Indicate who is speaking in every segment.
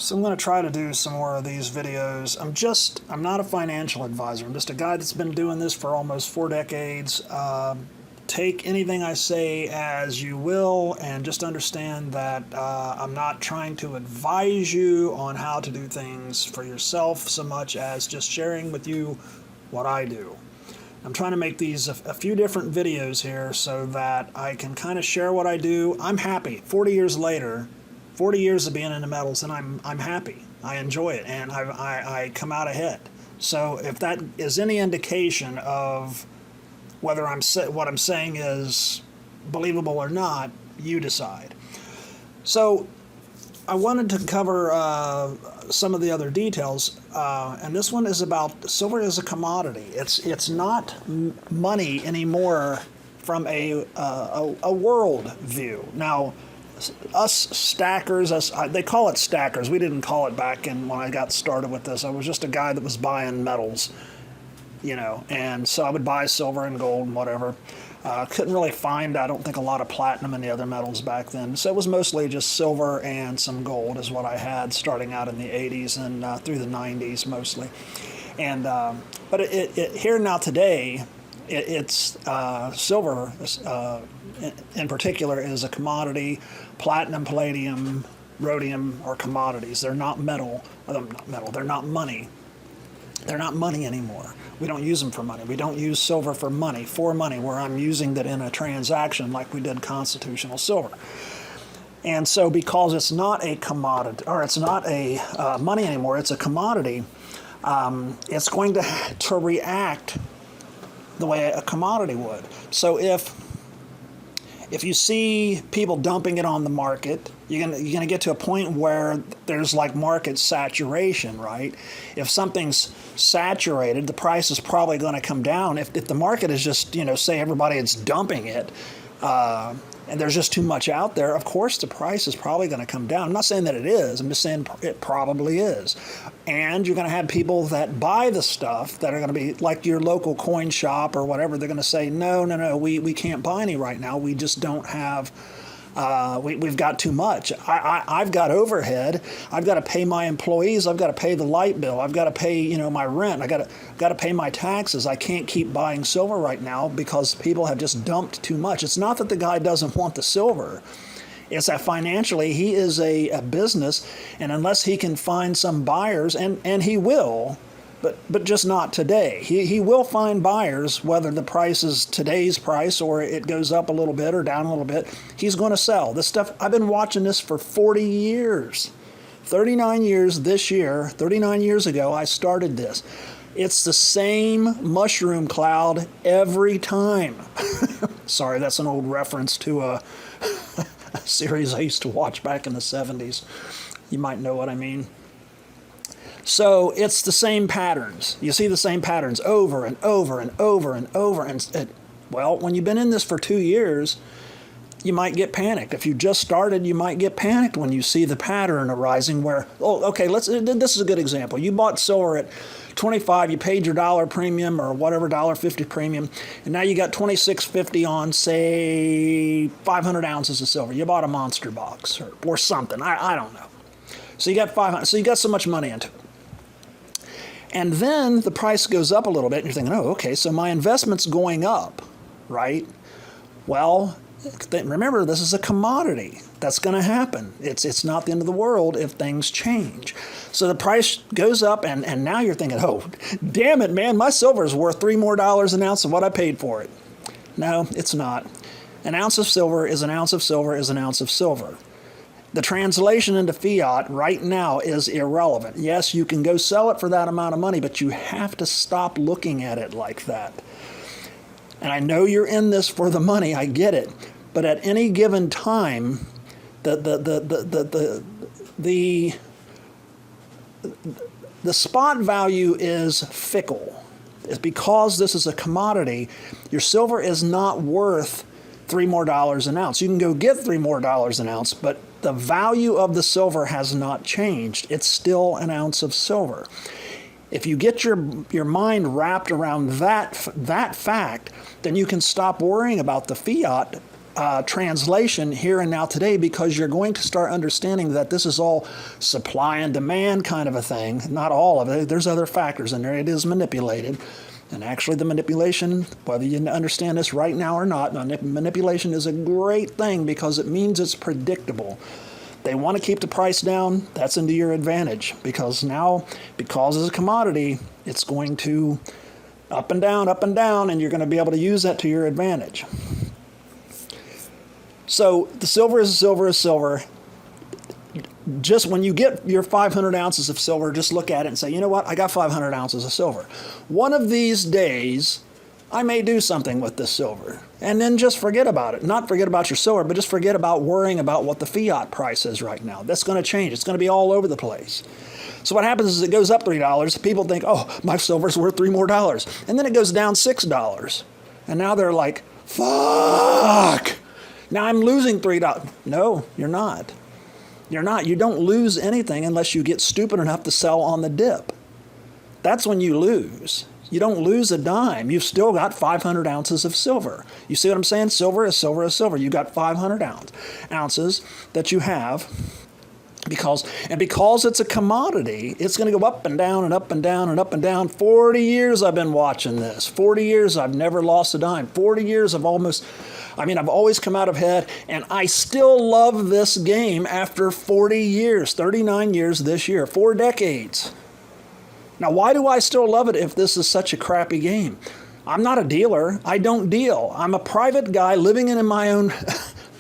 Speaker 1: So I'm going to try to do some more of these videos. I'm not a financial advisor. I'm just a guy that's been doing this for almost 4 decades. Take anything I say as you will, and just understand that I'm not trying to advise you on how to do things for yourself so much as just sharing with you what I do. I'm trying to make these a few different videos here so that I can kind of share what I do. I'm happy. 40 years later, 40 years of being in the metals, and I'm happy. I enjoy it, and I come out ahead. So if that is any indication of whether what I'm saying is believable or not, you decide. So I wanted to cover some of the other details, and this one is about silver as a commodity. It's not money anymore from a world view. Now, us stackers, they call it stackers. We didn't call it back when I got started with this. I was just a guy that was buying metals, and so I would buy silver and gold and whatever. Couldn't really find, I don't think, a lot of platinum and the other metals back then. So it was mostly just silver and some gold is what I had starting out in the 80s and through the 90s mostly. And but here now today, it's silver in particular is a commodity. Platinum, palladium, rhodium are commodities. They're not metal. They're not money. They're not money anymore. We don't use them for money. We don't use silver for money, where I'm using that in a transaction like we did constitutional silver. And so because it's not a commodity, or it's not a money anymore, it's a commodity, it's going to react the way a commodity would. So if you see people dumping it on the market, you're gonna get to a point where there's like market saturation, right? If something's saturated, the price is probably going to come down. If the market is just, say everybody is dumping it, and there's just too much out there, of course the price is probably going to come down. I'm not saying that it is. I'm just saying it probably is. And you're going to have people that buy the stuff that are going to be like your local coin shop or whatever. They're going to say, no, we can't buy any right now. We just don't have, we've got too much. I've got overhead. I've got to pay my employees. I've got to pay the light bill. I've got to pay, my rent. I got to pay my taxes. I can't keep buying silver right now because people have just dumped too much. It's not that the guy doesn't want the silver. It's that financially he is a business, and unless he can find some buyers, and he will, but just not today. He will find buyers, whether the price is today's price or it goes up a little bit or down a little bit. He's going to sell. This stuff, I've been watching this for 40 years. 39 years this year, 39 years ago, I started this. It's the same mushroom cloud every time. Sorry, that's an old reference to a series I used to watch back in the 70s. You might know what I mean. So it's the same patterns. You see the same patterns over and over and over and over. Well, when you've been in this for 2 years, you might get panicked. If you just started, you might get panicked when you see the pattern arising where, this is a good example. You bought silver at 25, you paid your dollar premium or whatever, $1.50 premium, and now you got $26.50 on, say, 500 ounces of silver. You bought a monster box or something. I don't know. So you got 500. So you got so much money into it. And then the price goes up a little bit, and you're thinking, okay, so my investment's going up, right? Well, remember, this is a commodity. That's going to happen. It's not the end of the world if things change. So the price goes up, and now you're thinking, damn it, man, my silver is worth $3 more an ounce than what I paid for it. No, it's not. An ounce of silver is an ounce of silver is an ounce of silver. The translation into fiat right now is irrelevant. Yes, you can go sell it for that amount of money, but you have to stop looking at it like that. And I know you're in this for the money, I get it. But at any given time, the spot value is fickle. It's because this is a commodity. Your silver is not worth $3 more an ounce. You can go get $3 more an ounce, but the value of the silver has not changed. It's still an ounce of silver. If you get your mind wrapped around that fact, then you can stop worrying about the fiat translation here and now today, because you're going to start understanding that this is all supply and demand kind of a thing. Not all of it. There's other factors in there. It is manipulated. And actually the manipulation, whether you understand this right now or not, manipulation is a great thing because it means it's predictable. They want to keep the price down. That's into your advantage, because now, because it's a commodity, it's going to up and down, and you're going to be able to use that to your advantage. So the silver is silver. Just when you get your 500 ounces of silver, just look at it and say, you know what, I got 500 ounces of silver. One of these days, I may do something with this silver. And then just forget about it. Not forget about your silver, but just forget about worrying about what the fiat price is right now. That's going to change. It's going to be all over the place. So what happens is it goes up $3. People think, oh, my silver's worth $3 more. And then it goes down $6. And now they're like, fuck. Now I'm losing $3. No, you're not. You're not. You don't lose anything unless you get stupid enough to sell on the dip. That's when you lose. You don't lose a dime. You've still got 500 ounces of silver. You see what I'm saying? Silver is silver is silver. You got 500 ounces that you have because it's a commodity, it's going to go up and down and up and down and up and down. 40 years I've been watching this. 40 years I've never lost a dime. 40 years I've always come out ahead, and I still love this game after 40 years, 39 years this year, 4 decades. Now, why do I still love it if this is such a crappy game? I'm not a dealer. I don't deal. I'm a private guy living in my own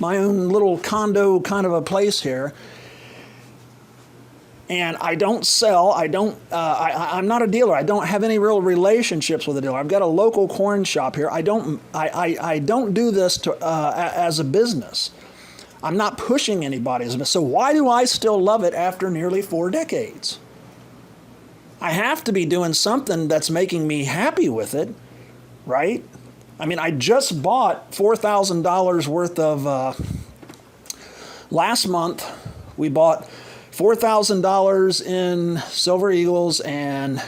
Speaker 1: little condo kind of a place here. And I don't sell. I'm not a dealer. I don't have any real relationships with a dealer. I've got a local corn shop here. I don't do this as a business. I'm not pushing anybody as a business. So why do I still love it after nearly 4 decades? I have to be doing something that's making me happy with it, right? I mean, I just bought $4,000 worth of, last month, we bought $4,000 in Silver Eagles and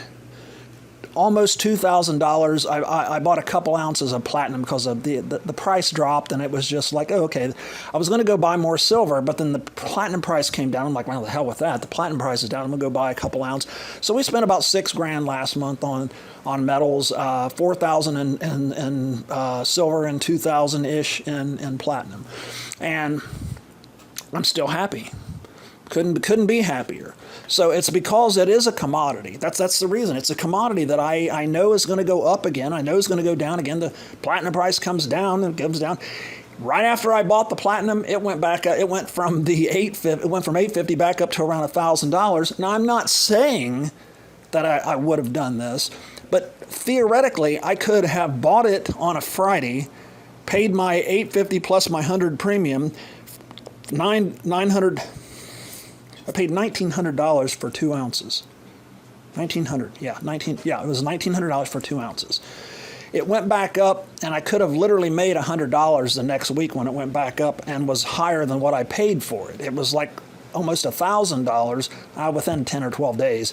Speaker 1: almost $2,000. I bought a couple ounces of platinum because of the price dropped, and it was just like, oh, okay. I was going to go buy more silver, but then the platinum price came down. I'm like, well, the hell with that. The platinum price is down. I'm going to go buy a couple ounces. So we spent about $6,000 last month on metals, $4,000 in silver and $2,000-ish in platinum. And I'm still happy. Couldn't be happier. So it's because it is a commodity. That's the reason. It's a commodity that I know is going to go up again. I know it's going to go down again. The platinum price comes down and comes down. Right after I bought the platinum, it went back. It went from $850 back up to around $1,000. Now I'm not saying that I would have done this, but theoretically I could have bought it on a Friday, paid my $850 plus my $100 premium, $900. I paid $1,900 for 2 ounces. $1,900, yeah, it was $1,900 for 2 ounces. It went back up, and I could have literally made $100 the next week when it went back up and was higher than what I paid for it. It was like almost $1,000 within 10 or 12 days.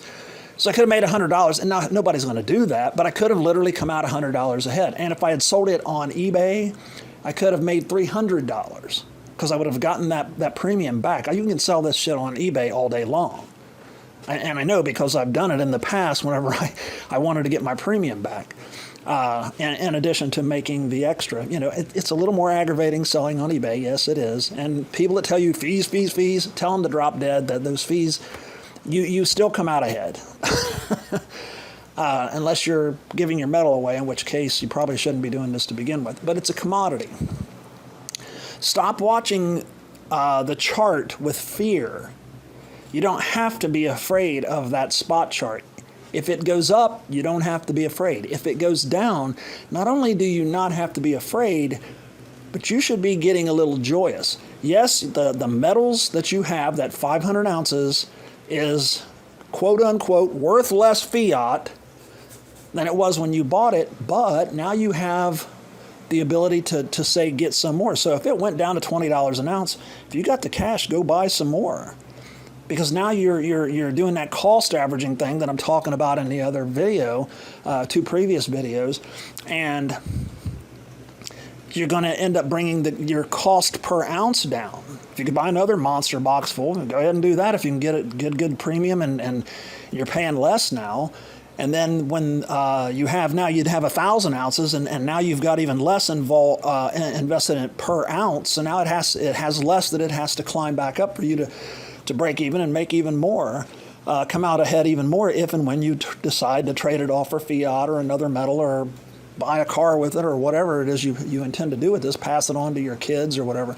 Speaker 1: So I could have made $100, and now nobody's going to do that, but I could have literally come out $100 ahead. And if I had sold it on eBay, I could have made $300. Because I would have gotten that premium back. You can sell this shit on eBay all day long. And I know because I've done it in the past whenever I wanted to get my premium back. In addition to making the extra. You know, it's a little more aggravating selling on eBay. Yes, it is. And people that tell you fees, tell them to drop dead. That those fees, you still come out ahead. Unless you're giving your metal away, in which case you probably shouldn't be doing this to begin with. But it's a commodity. Stop watching the chart with fear. You don't have to be afraid of that spot chart. If it goes up, you don't have to be afraid. If it goes down, not only do you not have to be afraid, but you should be getting a little joyous. Yes, the metals that you have, that 500 ounces, is quote unquote worth less fiat than it was when you bought it, but now you have the ability to say get some more. So if it went down to $20 an ounce, if you got the cash, go buy some more. Because now you're doing that cost averaging thing that I'm talking about in the other video, 2 previous videos, and you're going to end up bringing your cost per ounce down. If you could buy another monster box full, go ahead and do that if you can get good premium and you're paying less now. And then when you'd have 1,000 ounces, and now you've got even less invested in it per ounce. So now it has less that it has to climb back up for you to break even and make even more, come out ahead even more if and when you decide to trade it off for fiat or another metal or buy a car with it or whatever it is you intend to do with this, pass it on to your kids or whatever.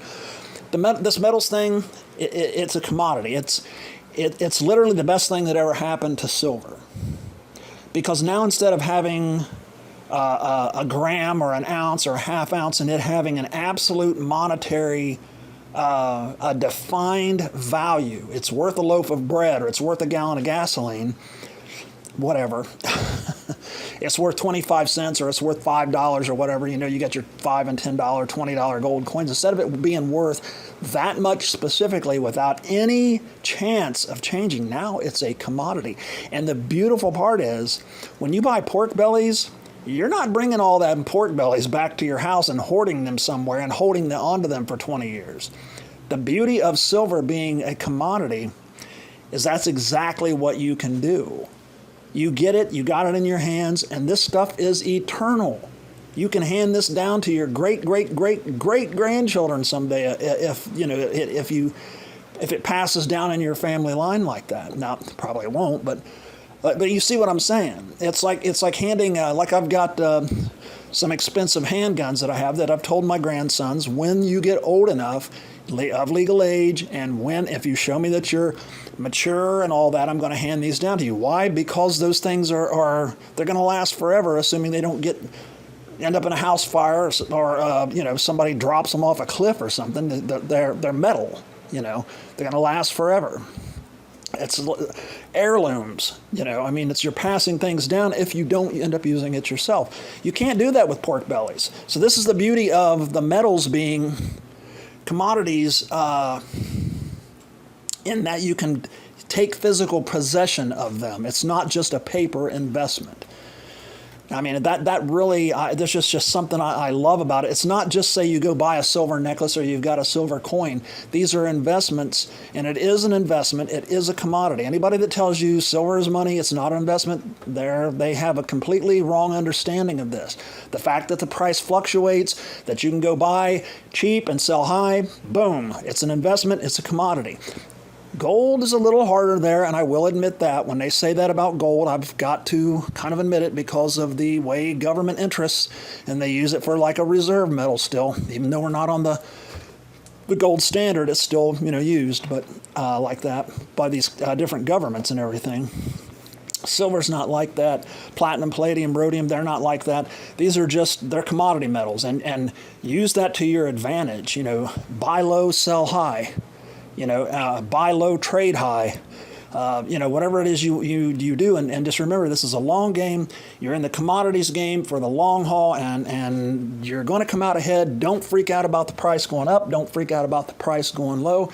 Speaker 1: This metals thing, it's a commodity. It's literally the best thing that ever happened to silver. Because now instead of having a gram or an ounce or a half ounce and it having an absolute monetary, a defined value, it's worth a loaf of bread or it's worth a gallon of gasoline, whatever. It's worth 25 cents or it's worth $5 or whatever. You get your $5 and $10, $20 gold coins. Instead of it being worth that much specifically without any chance of changing, now it's a commodity. And the beautiful part is when you buy pork bellies, you're not bringing all that pork bellies back to your house and hoarding them somewhere and holding onto them for 20 years. The beauty of silver being a commodity is that's exactly what you can do. You get it, you got it in your hands, and this stuff is eternal. You can hand this down to your great-great-great-great-grandchildren someday if it passes down in your family line like that. Now, probably won't, but you see what I'm saying. It's like handing, like I've got some expensive handguns that I have that I've told my grandsons, when you get old enough of legal age and if you show me that you're mature and all that, I'm going to hand these down to you. Why? Because those things they're going to last forever, assuming they don't end up in a house fire or somebody drops them off a cliff or something. They're metal, they're going to last forever. It's heirlooms, it's you're passing things down if you don't end up using it yourself. You can't do that with pork bellies. So this is the beauty of the metals being commodities, in that you can take physical possession of them. It's not just a paper investment. That really, there's just something I love about it. It's not just say you go buy a silver necklace or you've got a silver coin. These are investments, and it is an investment. It is a commodity. Anybody that tells you silver is money, it's not an investment, they have a completely wrong understanding of this. The fact that the price fluctuates, that you can go buy cheap and sell high, boom, it's an investment, it's a commodity. Gold is a little harder there, and I will admit that. When they say that about gold, I've got to kind of admit it because of the way government interests, and they use it for like a reserve metal still. Even though we're not on the gold standard, it's still used, but like that by these different governments and everything. Silver's not like that. Platinum, palladium, rhodium, they're not like that. These are they're commodity metals, and use that to your advantage. Buy low, sell high. Buy low, trade high, whatever it is you do. And just remember, this is a long game. You're in the commodities game for the long haul, and you're going to come out ahead. Don't freak out about the price going up. Don't freak out about the price going low.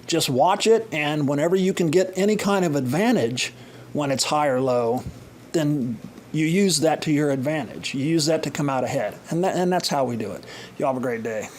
Speaker 1: Just watch it, and whenever you can get any kind of advantage when it's high or low, then you use that to your advantage. You use that to come out ahead. And that's how we do it. You all have a great day.